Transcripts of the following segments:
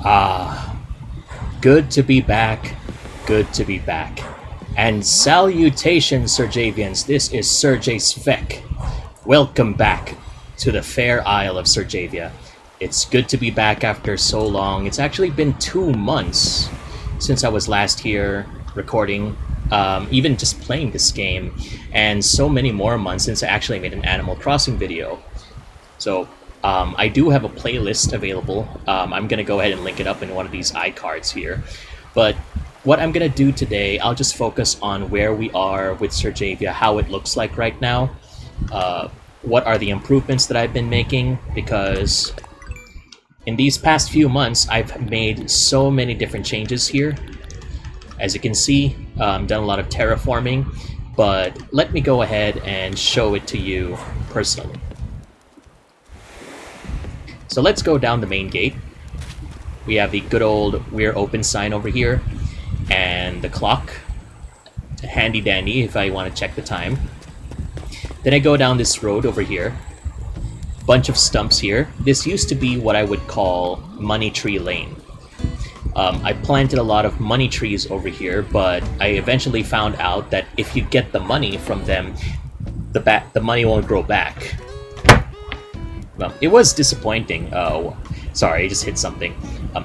Ah, good to be back. Good to be back. And salutations, Serjavians. This is Serjay Svek. Welcome back to the fair isle of Serjavia. It's good to be back after so long. It's actually been 2 months since I was last here recording, even just playing this game, and so many more months since I actually made an Animal Crossing video. So I do have a playlist available. I'm going to go ahead and link it up in one of these iCards here. But what I'm going to do today, I'll just focus on where we are with Serjavia, how it looks like right now, what are the improvements that I've been making, because in these past few months, I've made so many different changes here. As you can see, done a lot of terraforming, but let me go ahead and show it to you personally. So let's go down the main gate. We have the good old "We're open" sign over here, and the clock, handy dandy if I want to check the time. Then I go down this road over here. Bunch of stumps here. This used to be what I would call Money Tree Lane. I planted a lot of money trees over here, but I eventually found out that if you get the money from them, the money won't grow back. Well, it was disappointing. Oh, sorry, I just hit something.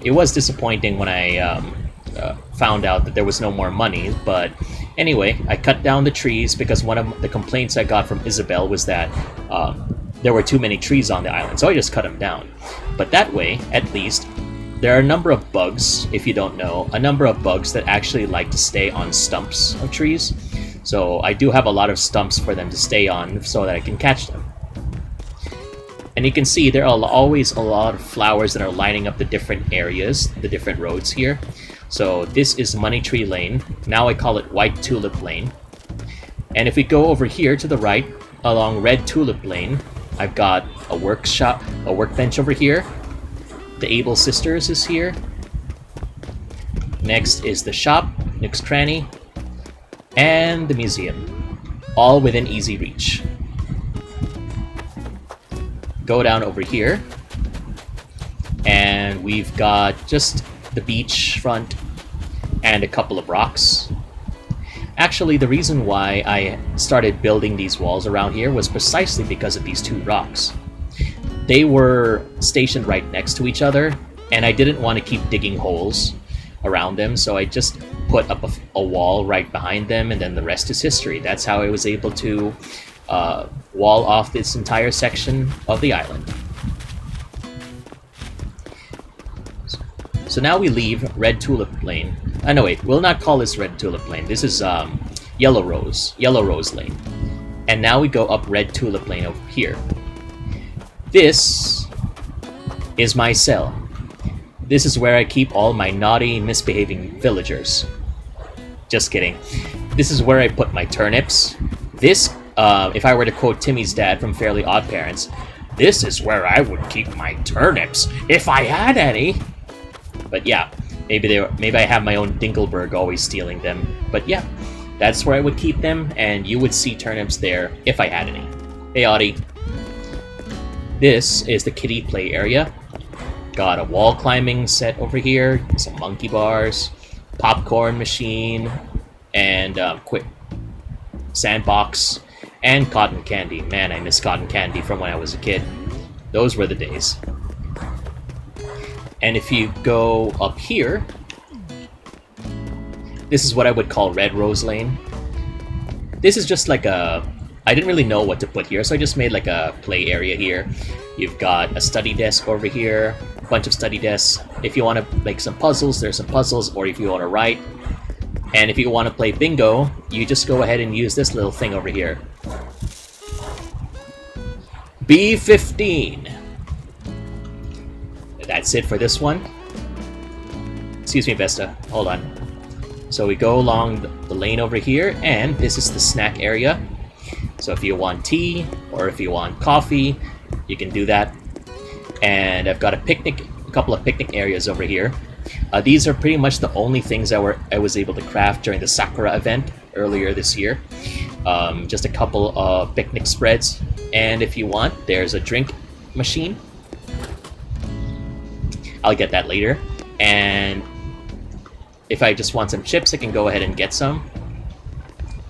It was disappointing when I found out that there was no more money, but anyway, I cut down the trees because one of the complaints I got from Isabel was that there were too many trees on the island, so I just cut them down. But that way, at least, there are a number of bugs, if you don't know, a number of bugs that actually like to stay on stumps of trees. So I do have a lot of stumps for them to stay on so that I can catch them. And you can see there are always a lot of flowers that are lining up the different areas, the different roads here. So this is Money Tree Lane. Now I call it White Tulip Lane. And if we go over here to the right, along Red Tulip Lane, I've got a workbench over here. The Able Sisters is here. Next is the shop, Nook's Cranny, and the museum. All within easy reach. Go down over here, and we've got just the beach front and a couple of rocks. Actually, the reason why I started building these walls around here was precisely because of these 2 rocks. They were stationed right next to each other, and I didn't want to keep digging holes around them, so I just put up a wall right behind them, and then the rest is history. That's how I was able to wall off this entire section of the island. So now we leave Red Tulip Lane. No wait, we'll not call this Red Tulip Lane. This is Yellow Rose Lane. And now we go up Red Tulip Lane over here. This is my cell. This is where I keep all my naughty, misbehaving villagers. Just kidding. This is where I put my turnips. This, if I were to quote Timmy's dad from Fairly Odd Parents, this is where I would keep my turnips, if I had any. But yeah, maybe I have my own Dinkelberg always stealing them. But yeah, that's where I would keep them, and you would see turnips there if I had any. Hey, Audie. This is the kiddie play area. Got a wall climbing set over here, some monkey bars, popcorn machine, and quick sandbox, and cotton candy. Man, I miss cotton candy from when I was a kid. Those were the days. And if you go up here, this is what I would call Red Rose Lane. This is just like I didn't really know what to put here, so I just made like a play area here. You've got a study desk over here, a bunch of study desks. If you want to make some puzzles, there's some puzzles, or if you want to write. And if you want to play bingo, you just go ahead and use this little thing over here. B15. That's it for this one. Excuse me, Vesta. Hold on. So we go along the lane over here, and this is the snack area. So if you want tea, or if you want coffee, you can do that. And I've got a couple of picnic areas over here. These are pretty much the only things I was able to craft during the Sakura event earlier this year. Just a couple of picnic spreads. And if you want, there's a drink machine. I'll get that later. And if I just want some chips, I can go ahead and get some.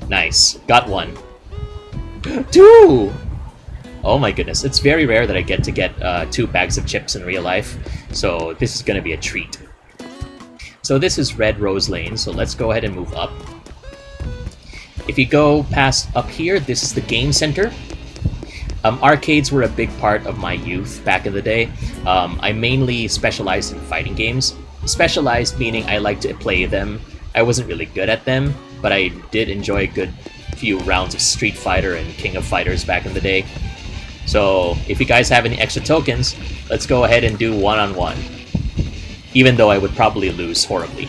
Nice. Got one. 2! Oh my goodness. It's very rare that I get to get 2 bags of chips in real life. So this is going to be a treat. So this is Red Rose Lane. So let's go ahead and move up. If you go past up here, this is the game center. Arcades were a big part of my youth back in the day. I mainly specialized in fighting games. Specialized meaning I like to play them. I wasn't really good at them, but I did enjoy a good few rounds of Street Fighter and King of Fighters back in the day. So if you guys have any extra tokens, let's go ahead and do one-on-one. Even though I would probably lose horribly.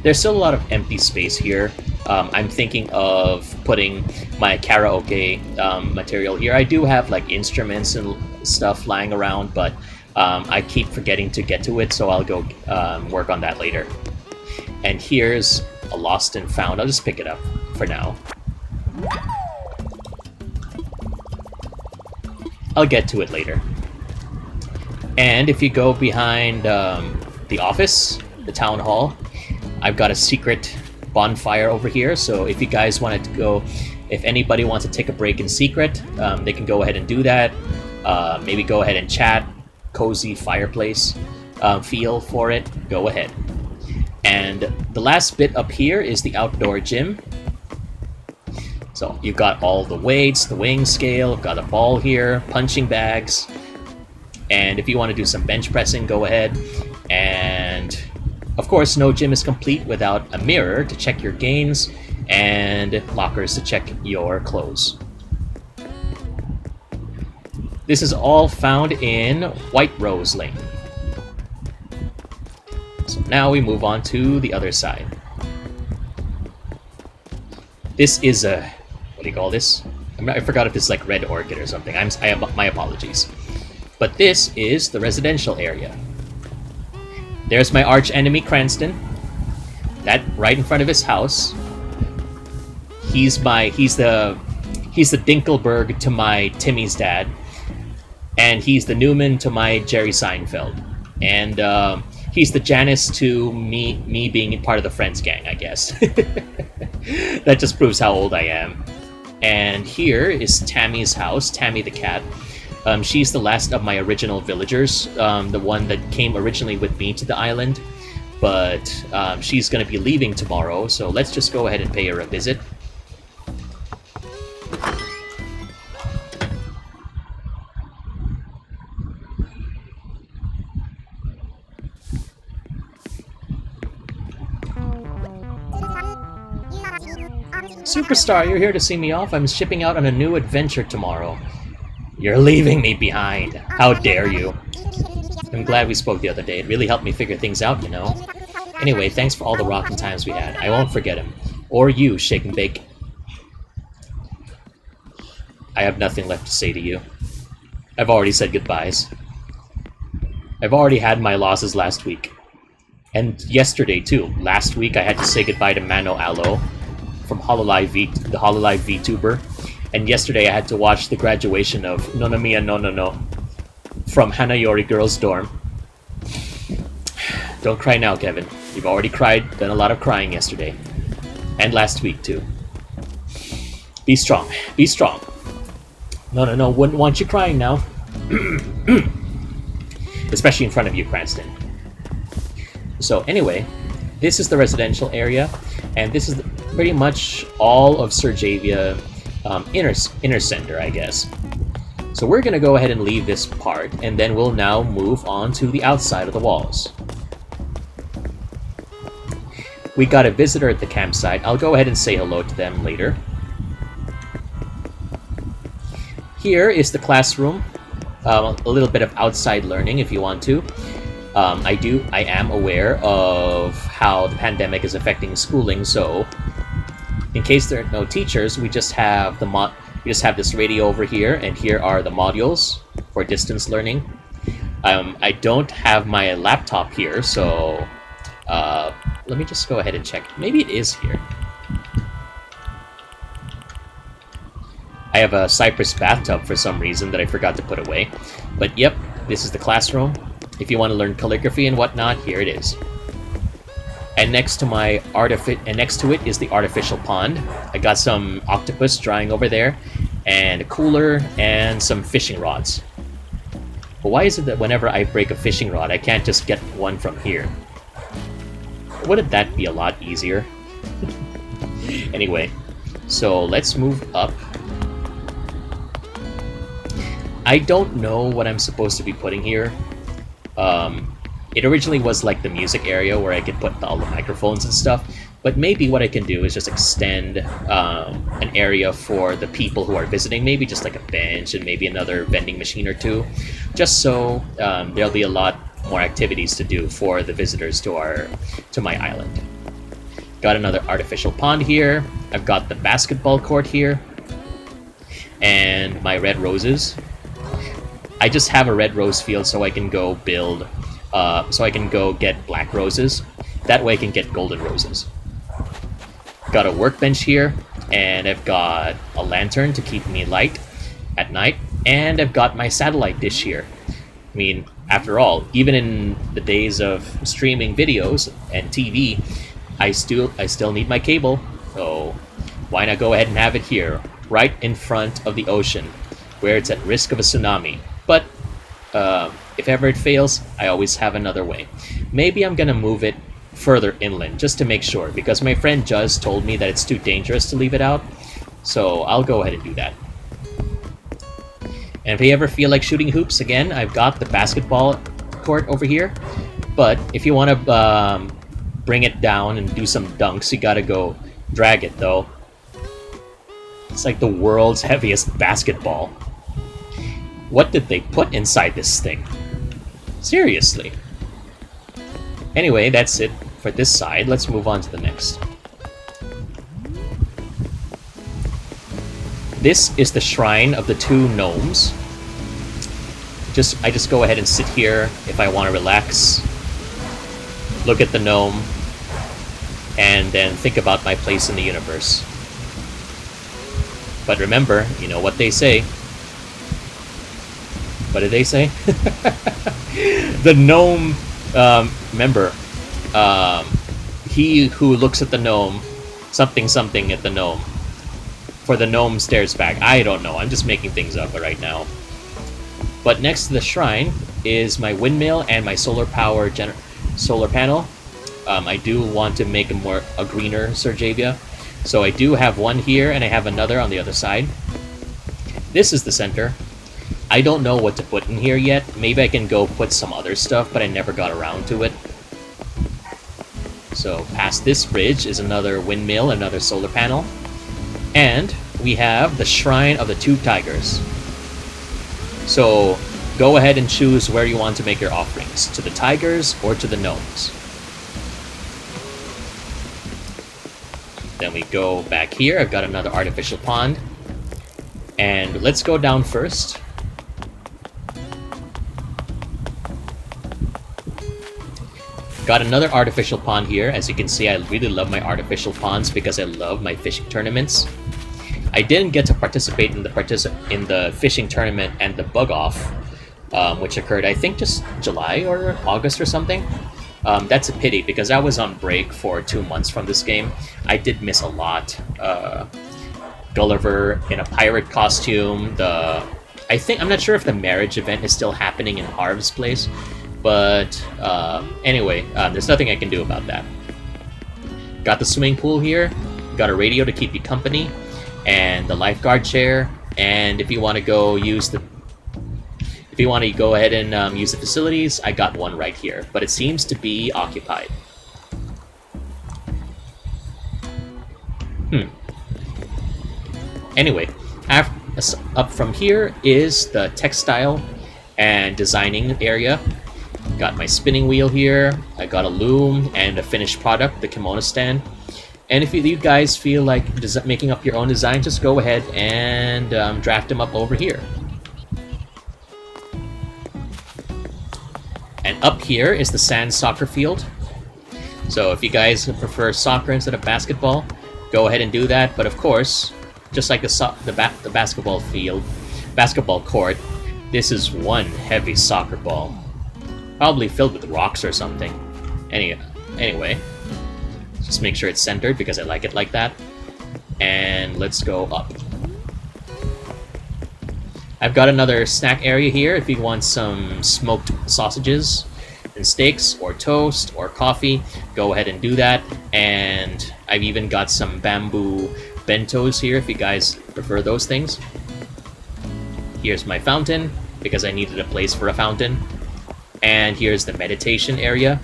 There's still a lot of empty space here. I'm thinking of putting my karaoke material here. I do have like instruments and stuff lying around, but I keep forgetting to get to it, so I'll go work on that later. And here's a lost and found. I'll just pick it up for now. I'll get to it later. And if you go behind the office, the town hall, I've got a secret bonfire over here, so if you guys wanted to go, if anybody wants to take a break in secret, they can go ahead and do that. Maybe go ahead and chat, cozy fireplace feel for it, go ahead. And the last bit up here is the outdoor gym. So you've got all the weights, the weighing scale, got a ball here, punching bags, and if you want to do some bench pressing, go ahead. And of course, no gym is complete without a mirror to check your gains and lockers to check your clothes. This is all found in White Rose Lane. So now we move on to the other side. This is a... what do you call this? I forgot if it's like Red Orchid or something. My apologies. But this is the residential area. There's my arch enemy, Cranston. That right in front of his house. He's the Dinkelberg to my Timmy's dad. And he's the Newman to my Jerry Seinfeld. And he's the Janice to me being part of the Friends gang, I guess. That just proves how old I am. And here is Tammy's house, Tammy the cat. She's the last of my original villagers, the one that came originally with me to the island. But she's going to be leaving tomorrow, so let's just go ahead and pay her a visit. Superstar, you're here to see me off? I'm shipping out on a new adventure tomorrow. You're leaving me behind. How dare you? I'm glad we spoke the other day. It really helped me figure things out, you know. Anyway, thanks for all the rockin' times we had. I won't forget him. Or you, Shake and Bake. I have nothing left to say to you. I've already said goodbyes. I've already had my losses last week. And yesterday, too. Last week, I had to say goodbye to Mano Aloe from the Hololive VTuber. And yesterday, I had to watch the graduation of Nonomiya no no no from Hanayori Girls' Dorm. Don't cry now, Kevin. You've already cried, done a lot of crying yesterday. And last week, too. Be strong. Be strong. No, wouldn't want you crying now. Especially in front of you, Cranston. So anyway, this is the residential area, and this is pretty much all of Serjavia inner center, I guess. So we're going to go ahead and leave this part, and then we'll now move on to the outside of the walls. We got a visitor at the campsite. I'll go ahead and say hello to them later. Here is the classroom. A little bit of outside learning if you want to. I am aware of how the pandemic is affecting schooling, so in case there are no teachers, we just have this radio over here, and here are the modules for distance learning. I don't have my laptop here, so let me just go ahead and check. Maybe it is here. I have a Cypress bathtub for some reason that I forgot to put away. But yep, this is the classroom. If you want to learn calligraphy and whatnot, here it is. And next to it is the artificial pond. I got some octopus drying over there, and a cooler, and some fishing rods. But why is it that whenever I break a fishing rod, I can't just get one from here? Wouldn't that be a lot easier? Anyway, so let's move up. I don't know what I'm supposed to be putting here. It originally was like the music area where I could put all the microphones and stuff, but maybe what I can do is just extend an area for the people who are visiting, maybe just like a bench and maybe another vending machine or two, just so there'll be a lot more activities to do for the visitors to my island. Got another artificial pond here. I've got the basketball court here, and my red roses. I just have a red rose field so I can go build, so I can go get black roses. That way I can get golden roses. Got a workbench here, and I've got a lantern to keep me light at night, and I've got my satellite dish here. I mean, after all, even in the days of streaming videos and TV, I still need my cable, so why not go ahead and have it here, right in front of the ocean, where it's at risk of a tsunami. But if ever it fails, I always have another way. Maybe I'm gonna move it further inland just to make sure, because my friend Juz told me that it's too dangerous to leave it out, so I'll go ahead and do that. And if you ever feel like shooting hoops again, I've got the basketball court over here. But if you want to bring it down and do some dunks, you gotta go drag it though. It's like the world's heaviest basketball. What did they put inside this thing? Seriously. Anyway, that's it for this side. Let's move on to the next. This is the shrine of the two gnomes. I just go ahead and sit here if I want to relax, look at the gnome, and then think about my place in the universe. But remember, you know what they say. What did they say? The gnome, remember, he who looks at the gnome, something at the gnome. For the gnome stares back. I don't know. I'm just making things up right now. But next to the shrine is my windmill and my solar panel. I do want to make a greener Serjay. So I do have one here, and I have another on the other side. This is the center. I don't know what to put in here yet. Maybe I can go put some other stuff, but I never got around to it. So past this bridge is another windmill, another solar panel. And we have the Shrine of the Two Tigers. So go ahead and choose where you want to make your offerings, to the tigers or to the gnomes. Then we go back here. I've got another artificial pond. And let's go down first. Got another artificial pond here. As you can see, I really love my artificial ponds because I love my fishing tournaments. I didn't get to participate in the fishing tournament and the bug-off, which occurred, I think, just July or August or something. That's a pity, because I was on break for 2 months from this game. I did miss a lot. Gulliver in a pirate costume, I'm not sure if the marriage event is still happening in Harv's place, but anyway, there's nothing I can do about that. Got the swimming pool here, got a radio to keep you company, and the lifeguard chair, and if you want to go ahead and use the facilities, I got one right here, but it seems to be occupied. Anyway, up from here is the textile and designing area. Got my spinning wheel here, I got a loom and a finished product, the kimono stand. And if you guys feel like making up your own design, just go ahead and draft them up over here. And up here is the sand soccer field. So if you guys prefer soccer instead of basketball, go ahead and do that. But of course, just like the basketball court, this is one heavy soccer ball. Probably filled with rocks or something. Anyway, just make sure it's centered because I like it like that. And let's go up. I've got another snack area here if you want some smoked sausages and steaks or toast or coffee. Go ahead and do that. And I've even got some bamboo bentos here if you guys prefer those things. Here's my fountain because I needed a place for a fountain. And here's the meditation area.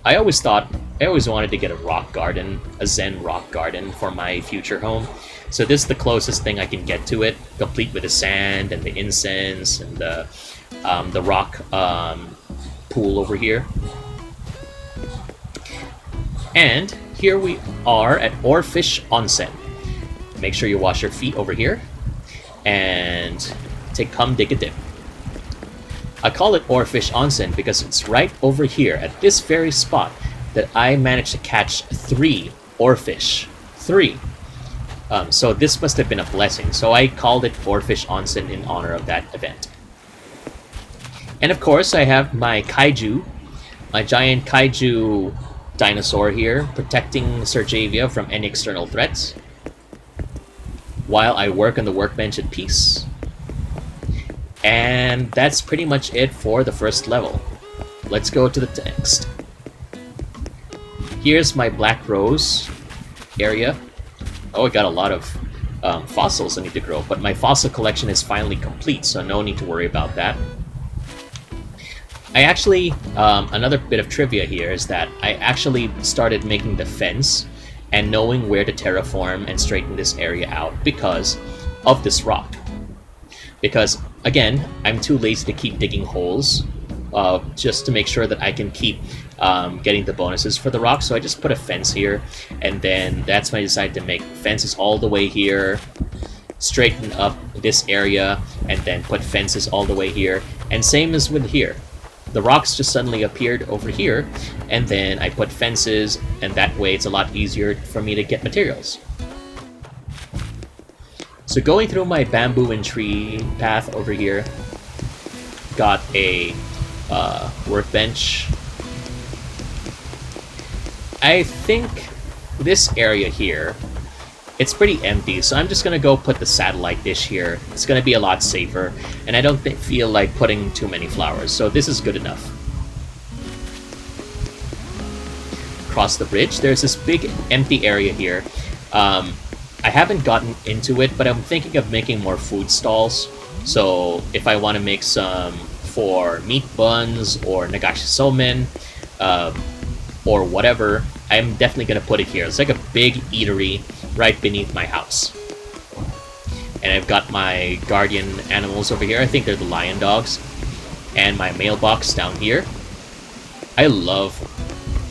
I always wanted to get a rock garden, a Zen rock garden for my future home. So this is the closest thing I can get to it, complete with the sand and the incense and the rock pool over here. And here we are at Oarfish Onsen. Make sure you wash your feet over here and come dig a dip. I call it Oarfish Onsen because it's right over here at this very spot that I managed to catch 3 oarfish. 3. So this must have been a blessing. So I called it Oarfish Onsen in honor of that event. And of course, I have my kaiju, my giant kaiju dinosaur here, protecting Serjay from any external threats, while I work on the workbench in peace. And that's pretty much it for the first level. Let's go to the next. Here's my Black Rose area. Oh, I got a lot of fossils I need to grow, but my fossil collection is finally complete, so no need to worry about that. I actually, another bit of trivia here is that I actually started making the fence and knowing where to terraform and straighten this area out because of this rock. Because, again, I'm too lazy to keep digging holes just to make sure that I can keep getting the bonuses for the rock. So I just put a fence here, and then that's when I decided to make fences all the way here, straighten up this area, and then put fences all the way here. And same as with here. The rocks just suddenly appeared over here, and then I put fences, and that way it's a lot easier for me to get materials. So going through my bamboo and tree path over here, got a workbench. I think this area here, it's pretty empty, so I'm just going to go put the satellite dish here. It's going to be a lot safer, and I don't feel like putting too many flowers, so this is good enough. Across the bridge, there's this big empty area here. I haven't gotten into it, but I'm thinking of making more food stalls. So if I want to make some for meat buns or nagashi somen or whatever, I'm definitely going to put it here. It's like a big eatery right beneath my house. And I've got my guardian animals over here. I think they're the lion dogs. And my mailbox down here. I love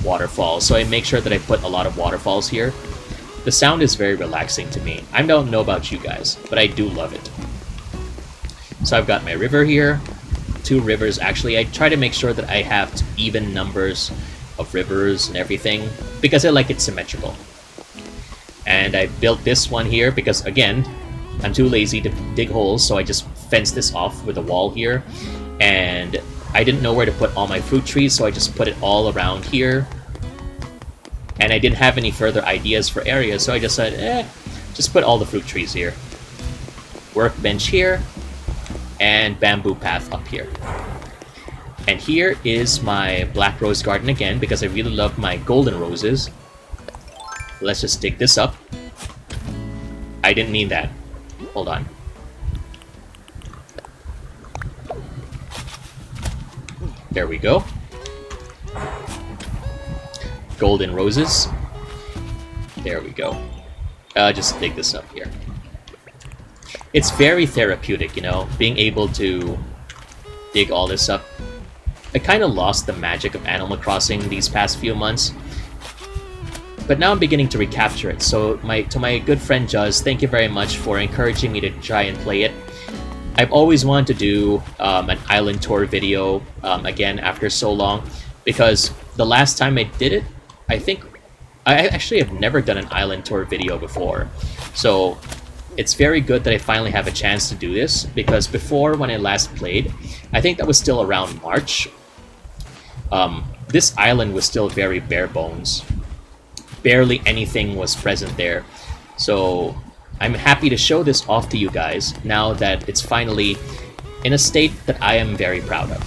waterfalls, so I make sure that I put a lot of waterfalls here. The sound is very relaxing to me. I don't know about you guys, but I do love it. So I've got my river here. 2 rivers, actually. I try to make sure that I have even numbers of rivers and everything, because I like it symmetrical. And I built this one here because, again, I'm too lazy to dig holes, so I just fenced this off with a wall here. And I didn't know where to put all my fruit trees, so I just put it all around here. And I didn't have any further ideas for areas, so I just said, just put all the fruit trees here. Workbench here, and bamboo path up here. And here is my black rose garden again, because I really love my golden roses. Let's just dig this up. I didn't mean that. Hold on. There we go. Golden roses. There we go. Just dig this up here. It's very therapeutic, you know, being able to dig all this up. I kind of lost the magic of Animal Crossing these past few months, but now I'm beginning to recapture it. So to my good friend Juz, thank you very much for encouraging me to try and play it. I've always wanted to do an island tour video again after so long, because the last time I did it, I think I actually have never done an island tour video before. So it's very good that I finally have a chance to do this, because before, when I last played, I think that was still around March This island was still very bare bones. Barely anything was present there. So I'm happy to show this off to you guys now that it's finally in a state that I am very proud of.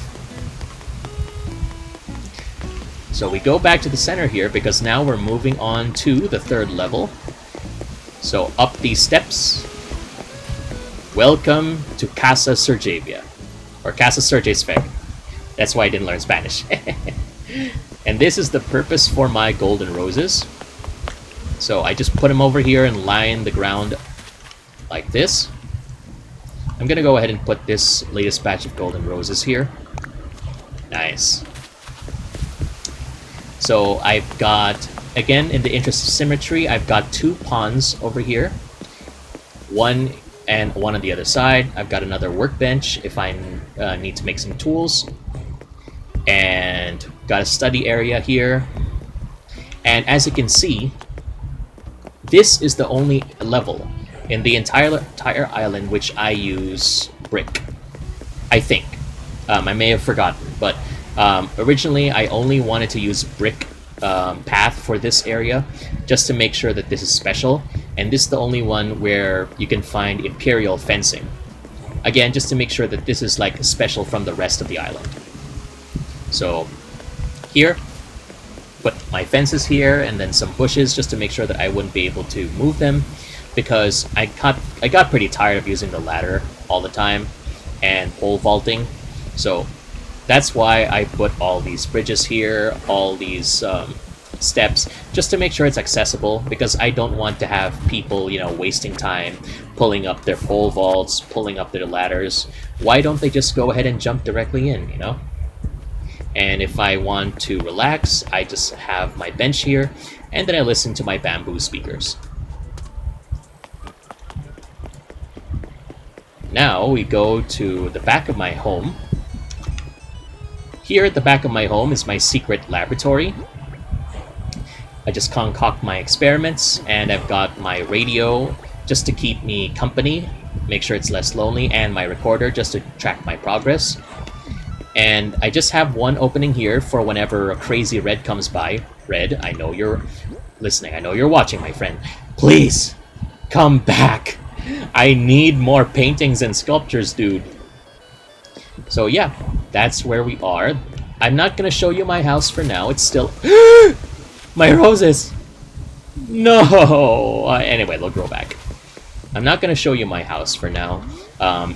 So we go back to the center here because now we're moving on to the 3rd level. So up these steps. Welcome to Casa Serjay. Or Casa Serjay Svek. That's why I didn't learn Spanish. And this is the purpose for my golden roses. So I just put them over here and line the ground like this. I'm gonna go ahead and put this latest batch of golden roses here. Nice. So I've got, again, in the interest of symmetry, I've got 2 pawns over here. One and one on the other side. I've got another workbench if I need to make some tools. And got a study area here. And as you can see, this is the only level in the entire island which I use brick. I think. I may have forgotten, but originally I only wanted to use brick path for this area, just to make sure that this is special, and this is the only one where you can find Imperial fencing. Again, just to make sure that this is like special from the rest of the island. So here, put my fences here, and then some bushes just to make sure that I wouldn't be able to move them, because I got pretty tired of using the ladder all the time and pole vaulting. So that's why I put all these bridges here, all these steps, just to make sure it's accessible, because I don't want to have people, you know, wasting time pulling up their pole vaults, pulling up their ladders. Why don't they just go ahead and jump directly in, you know? And if I want to relax, I just have my bench here, and then I listen to my bamboo speakers. Now we go to the back of my home. Here at the back of my home is my secret laboratory. I just concoct my experiments, and I've got my radio just to keep me company, make sure it's less lonely, and my recorder just to track my progress. And I just have one opening here for whenever a crazy red comes by. Red, I know you're listening. I know you're watching, my friend. Please, come back. I need more paintings and sculptures, dude. So yeah, that's where we are. I'm not gonna show you my house for now. It's still... My roses! No! Anyway, they'll grow back. I'm not gonna show you my house for now.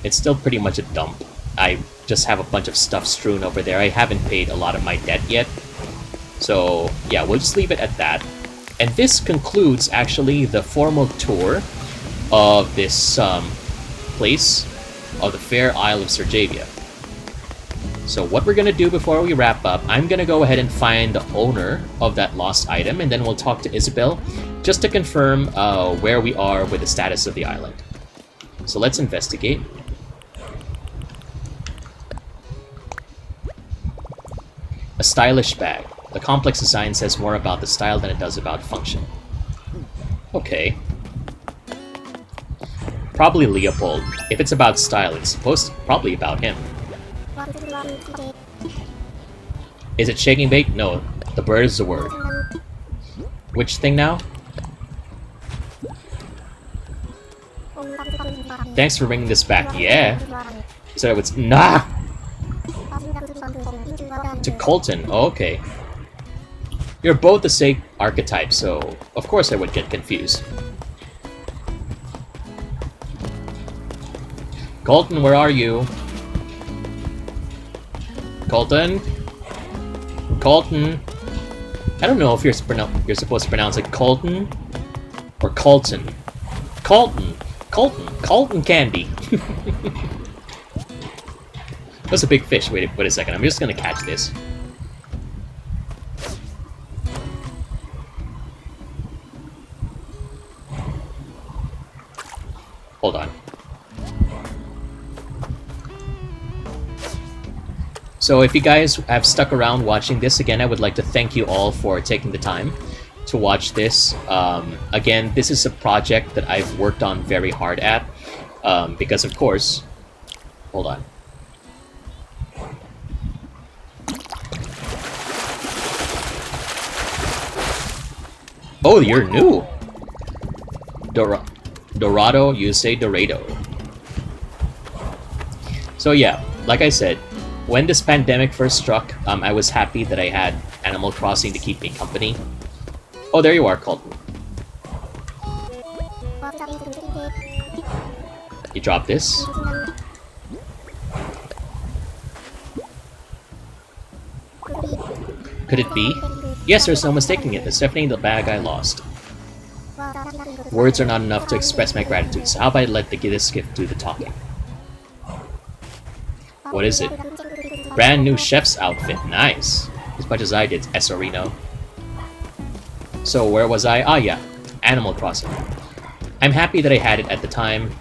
It's still pretty much a dump. I just have a bunch of stuff strewn over there. I haven't paid a lot of my debt yet. So yeah, we'll just leave it at that. And this concludes, actually, the formal tour of this place of the Fair Isle of Serjay. So what we're going to do before we wrap up, I'm going to go ahead and find the owner of that lost item, and then we'll talk to Isabel just to confirm where we are with the status of the island. So let's investigate. A stylish bag. The complex design says more about the style than it does about function. Okay. Probably Leopold. If it's about style, it's supposed to probably about him. Is it shaking bait? No, the bird is the word. Which thing now? Thanks for bringing this back. Yeah. So it's nah. To Colton. Oh, okay. You're both the same archetype, so of course I would get confused. Colton, where are you? Colton? Colton? I don't know if you're supposed to pronounce it Colton or Colton. Colton! Colton! Colton candy! That's a big fish. Wait a second. I'm just gonna catch this. Hold on. So if you guys have stuck around watching this, again, I would like to thank you all for taking the time to watch this. Again, this is a project that I've worked on very hard at, because of course... Hold on. Oh, you're new. Dorado, you say Dorado. So yeah, like I said, when this pandemic first struck, I was happy that I had Animal Crossing to keep me company. Oh, there you are, Colton. You drop this. Could it be? Yes, there's no mistaking it. It's definitely the bag I lost. Words are not enough to express my gratitude, so how about I let this gift do the talking? What is it? Brand new chef's outfit. Nice. As much as I did, Esorino. So where was I? Ah, yeah. Animal Crossing. I'm happy that I had it at the time,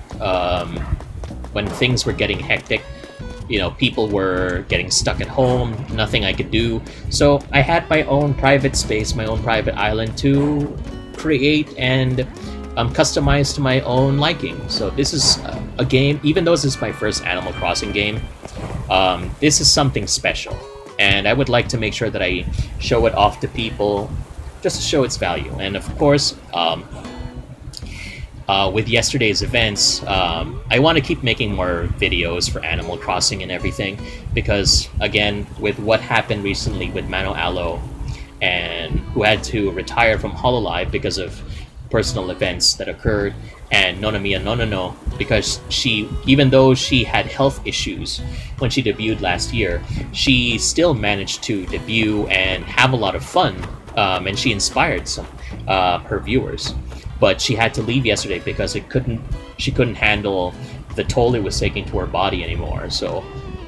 when things were getting hectic. You know, people were getting stuck at home, nothing I could do. So I had my own private space, my own private island to create and customize to my own liking. So this is a game, even though this is my first Animal Crossing game, this is something special. And I would like to make sure that I show it off to people, just to show its value. And of course, with yesterday's events, I want to keep making more videos for Animal Crossing and everything, because again, with what happened recently with Mano Aloe, and who had to retire from Hololive because of personal events that occurred, and Nonamiya Nonono, because she, even though she had health issues when she debuted last year, she still managed to debut and have a lot of fun, and she inspired some her viewers. But she had to leave yesterday because she couldn't handle the toll it was taking to her body anymore. So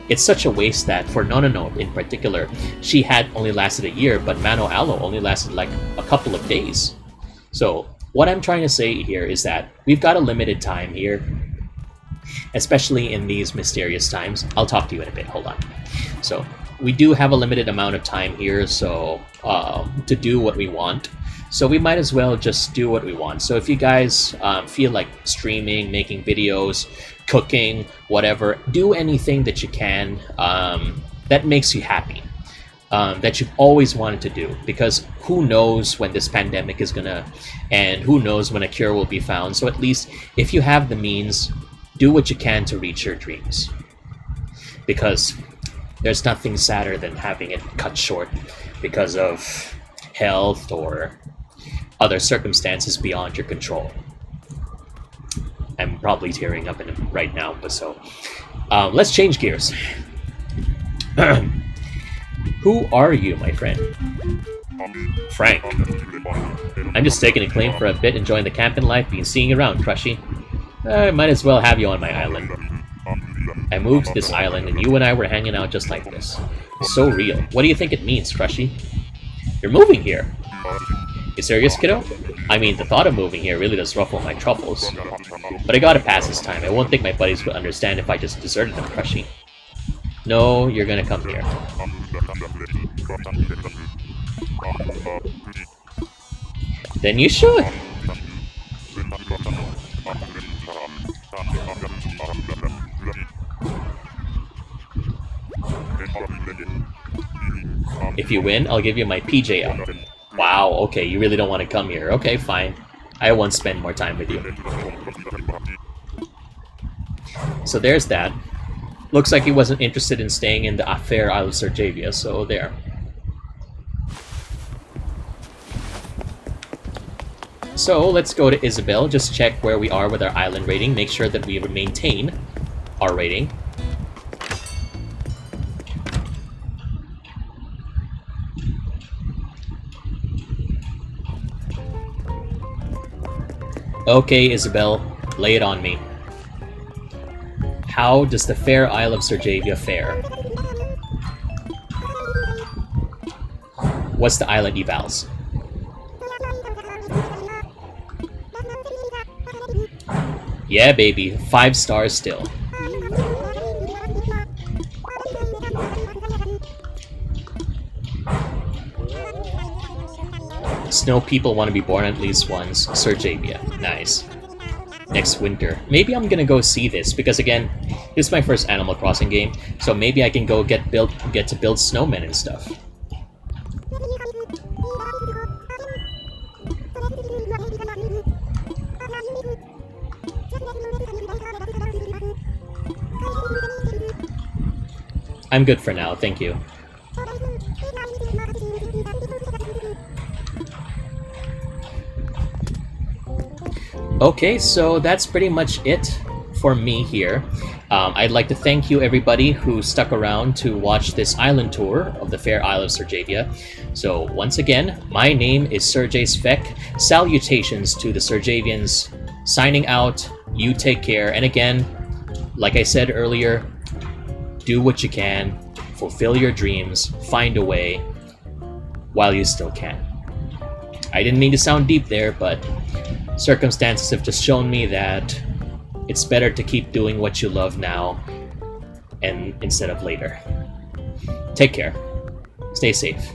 it's such a waste that for Nonono in particular, she had only lasted a year, but Mano Aloe only lasted like a couple of days. So what I'm trying to say here is that we've got a limited time here, especially in these mysterious times. I'll talk to you in a bit, hold on. So we do have a limited amount of time here, so to do what we want. So we might as well just do what we want. So if you guys feel like streaming, making videos, cooking, whatever, do anything that you can that makes you happy, that you've always wanted to do. Because who knows when this pandemic is gonna, and who knows when a cure will be found. So at least if you have the means, do what you can to reach your dreams. Because there's nothing sadder than having it cut short because of health or other circumstances beyond your control. I'm probably tearing up right now, but so let's change gears. Who are you, my friend? Frank. I'm just taking a claim for a bit, enjoying the camping life, being seeing you around, Crushy. I might as well have you on my island. I moved to this island, and you and I were hanging out just like this. So real. What do you think it means, Crushy? You're moving here. You serious, kiddo? I mean, the thought of moving here really does ruffle my troubles. But I gotta pass this time. I won't think my buddies would understand if I just deserted them, Crushy. No, you're gonna come here. Then you should. If you win, I'll give you my PJ outfit. Wow, okay, you really don't want to come here. Okay, fine. I won't spend more time with you. So there's that. Looks like he wasn't interested in staying in the fair Isle of Serjay, so there. So let's go to Isabel, just check where we are with our island rating, make sure that we maintain our rating. Okay, Isabel, lay it on me. How does the fair Isle of Serjay fare? What's the island evals? Yeah, baby, 5 stars still. Snow people want to be born at least once. Serjay, nice. Next winter. Maybe I'm gonna go see this, because again, this is my first Animal Crossing game, so maybe I can go get to build snowmen and stuff. I'm good for now, thank you. Okay, so that's pretty much it for me here. I'd like to thank you, everybody, who stuck around to watch this island tour of the fair Isle of Serjavia. So, once again, my name is Serjay Svek. Salutations to the Serjavians. Signing out, you take care, and again, like I said earlier, do what you can, fulfill your dreams, find a way, while you still can. I didn't mean to sound deep there, but circumstances have just shown me that it's better to keep doing what you love now and instead of later. Take care. Stay safe.